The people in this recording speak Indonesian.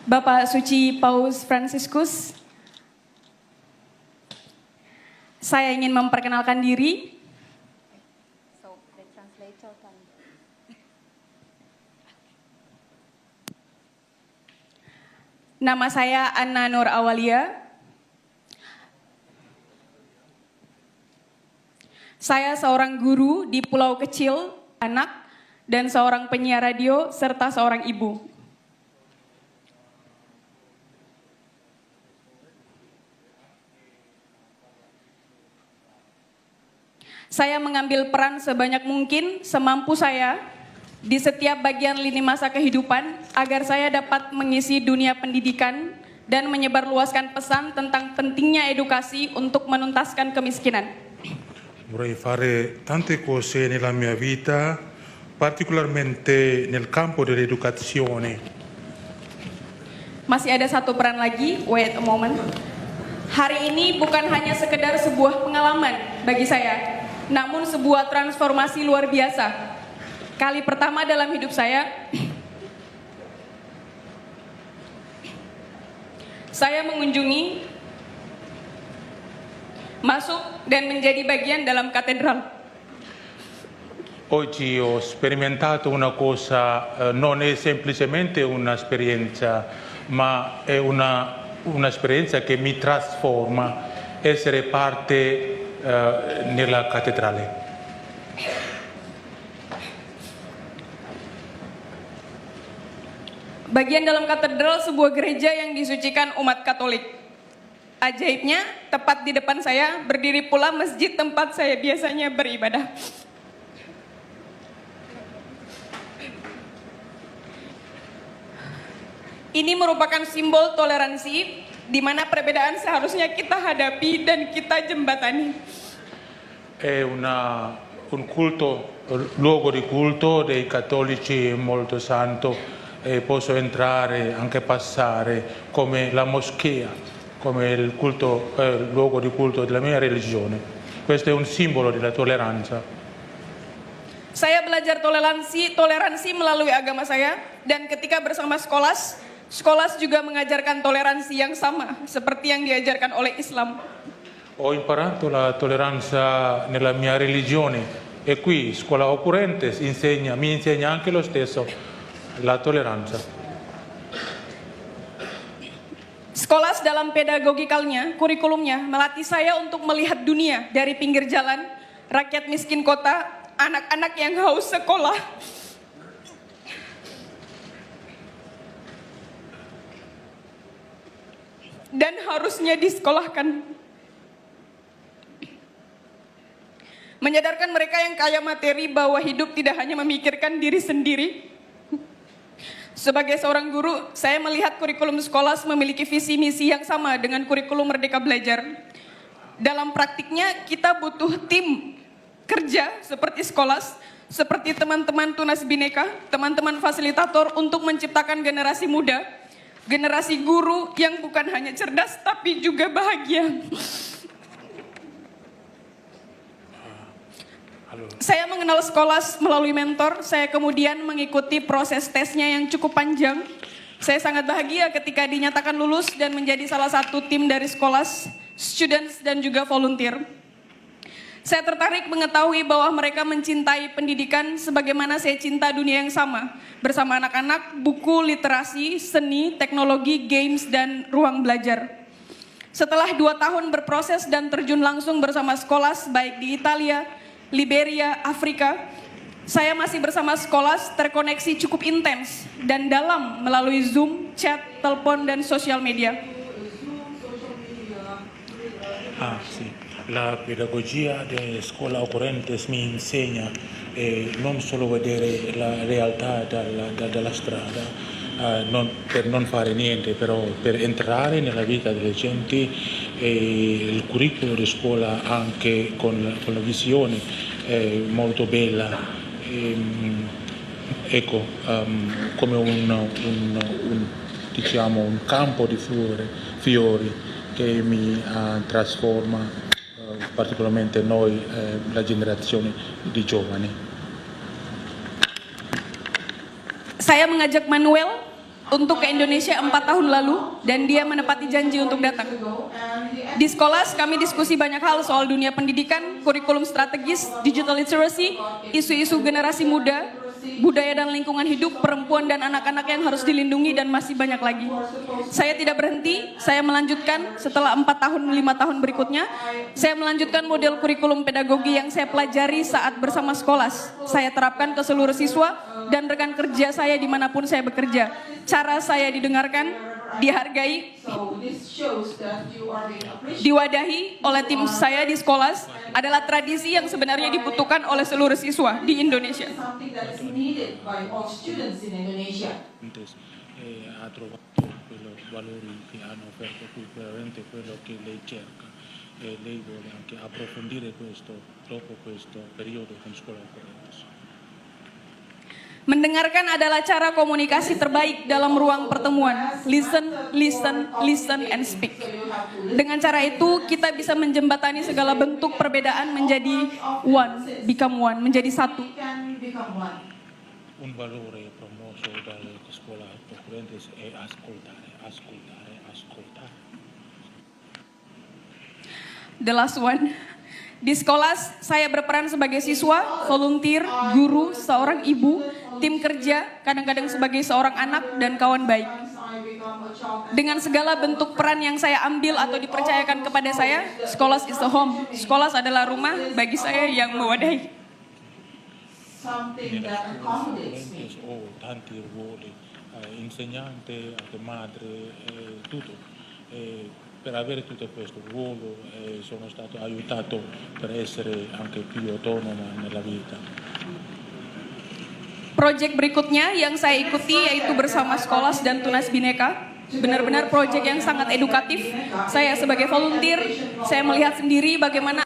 Bapak Suci Paus Fransiskus, saya ingin memperkenalkan diri. Nama saya Anna Nur Awalia. Saya seorang guru di Pulau Kecil, anak, dan seorang penyiar radio, serta seorang ibu. Saya mengambil peran sebanyak mungkin, semampu saya, di setiap bagian lini masa kehidupan, agar saya dapat mengisi dunia pendidikan dan menyebarluaskan pesan tentang pentingnya edukasi untuk menuntaskan kemiskinan. Vorrei fare tante cose nella mia vita, particolarmente nel campo dell'educazione. Masih ada satu peran lagi, wait a moment. Hari ini bukan hanya sekedar sebuah pengalaman bagi saya, namun sebuah transformasi luar biasa. Kali pertama dalam hidup saya mengunjungi, masuk dan menjadi bagian dalam katedral. Oggi ho sperimentato una cosa, non è semplicemente un'esperienza, ma è un'esperienza che mi trasforma, essere parte nella cattedrale. Bagian dalam katedral sebuah gereja yang disucikan umat Katolik. Ajaibnya, tepat di depan saya berdiri pula masjid tempat saya biasanya beribadah. Ini merupakan simbol toleransi, di mana perbedaan seharusnya kita hadapi dan kita jembatani. È un culto, luogo di culto dei cattolici molto santo, e posso entrare, anche passare, come la moschea, come il culto, luogo di culto della mia religione. Questo è un simbolo della tolleranza. Saya belajar toleransi melalui agama saya, dan ketika bersama Skolas juga mengajarkan toleransi yang sama seperti yang diajarkan oleh Islam. Ho imparato la tolleranza nella mia religione e qui Scuola Occurrentes mi insegna anche lo stesso la tolleranza. Skolas dalam pedagogikalnya, kurikulumnya melatih saya untuk melihat dunia dari pinggir jalan, rakyat miskin kota, anak-anak yang haus sekolah. Dan harusnya disekolahkan. Menyadarkan mereka yang kaya materi bahwa hidup tidak hanya memikirkan diri sendiri. Sebagai seorang guru, saya melihat kurikulum Skolas memiliki visi misi yang sama dengan kurikulum Merdeka Belajar. Dalam praktiknya, kita butuh tim kerja seperti Skolas, seperti teman-teman Tunas Bhinneka, teman-teman fasilitator untuk menciptakan generasi muda, generasi guru yang bukan hanya cerdas tapi juga bahagia. Saya mengenal Skolas melalui mentor, saya kemudian mengikuti proses tesnya yang cukup panjang. Saya sangat bahagia ketika dinyatakan lulus dan menjadi salah satu tim dari Skolas, students dan juga volunteer. Saya tertarik mengetahui bahwa mereka mencintai pendidikan sebagaimana saya cinta dunia yang sama. Bersama anak-anak, buku, literasi, seni, teknologi, games, dan ruang belajar. Setelah 2 tahun berproses dan terjun langsung bersama Skolas baik di Italia, Liberia, Afrika, saya masih bersama Skolas terkoneksi cukup intens dan dalam melalui Zoom, chat, telepon, dan sosial media. Sì. La pedagogia di Scuola Occurrentes mi insegna non solo vedere la realtà dalla strada, per non fare niente, però per entrare nella vita delle genti, e il curriculum di scuola anche con la visione molto bella, ecco, come diciamo un campo di fiori che mi trasforma, particolarmente noi, la generazione di giovani. Saya mengajak Manuel untuk ke Indonesia 4 tahun lalu dan dia menepati janji untuk datang. Di sekolah kami diskusi banyak hal soal dunia pendidikan, kurikulum strategis, digital literacy, isu-isu generasi muda, budaya dan lingkungan hidup, perempuan dan anak-anak yang harus dilindungi, dan masih banyak lagi. Saya tidak berhenti, saya melanjutkan setelah 4 tahun, 5 tahun berikutnya, saya melanjutkan model kurikulum pedagogi yang saya pelajari saat bersama sekolah. Saya terapkan ke seluruh siswa dan rekan kerja saya dimanapun saya bekerja. Cara saya didengarkan, dihargai, diwadahi oleh tim saya di sekolah adalah tradisi yang sebenarnya dibutuhkan oleh seluruh siswa di Indonesia. Entonces, ha trovato quello valori che hanno offerto qui, veramente quello che lei cerca, e lei vuole anche approfondire questo dopo questo periodo con scuola Ocorrentes. Mendengarkan adalah cara komunikasi terbaik dalam ruang pertemuan. Listen, listen, listen, and speak. Dengan cara itu, kita bisa menjembatani segala bentuk perbedaan menjadi one, become one, menjadi satu. Un valore promosso dalle scuole Ocorrentes è ascoltare, ascoltare, ascoltare. The last one. Di sekolah, saya berperan sebagai siswa, volunteer, guru, seorang ibu, tim kerja, kadang-kadang sebagai seorang anak, dan kawan baik. Dengan segala bentuk peran yang saya ambil atau dipercayakan kepada saya, sekolah is the home. Sekolah adalah rumah bagi saya yang mewadahi. Nella scuola Ocorrentes ho tanti ruoli, insegnante, anche madre, tutto. Per avere tutto questo ruolo sono stato aiutato per essere anche più autonoma nella vita. Proyek berikutnya yang saya ikuti yaitu bersama sekolah dan Tunas Bhinneka. Benar-benar proyek yang sangat edukatif. Saya sebagai volunteer, saya melihat sendiri bagaimana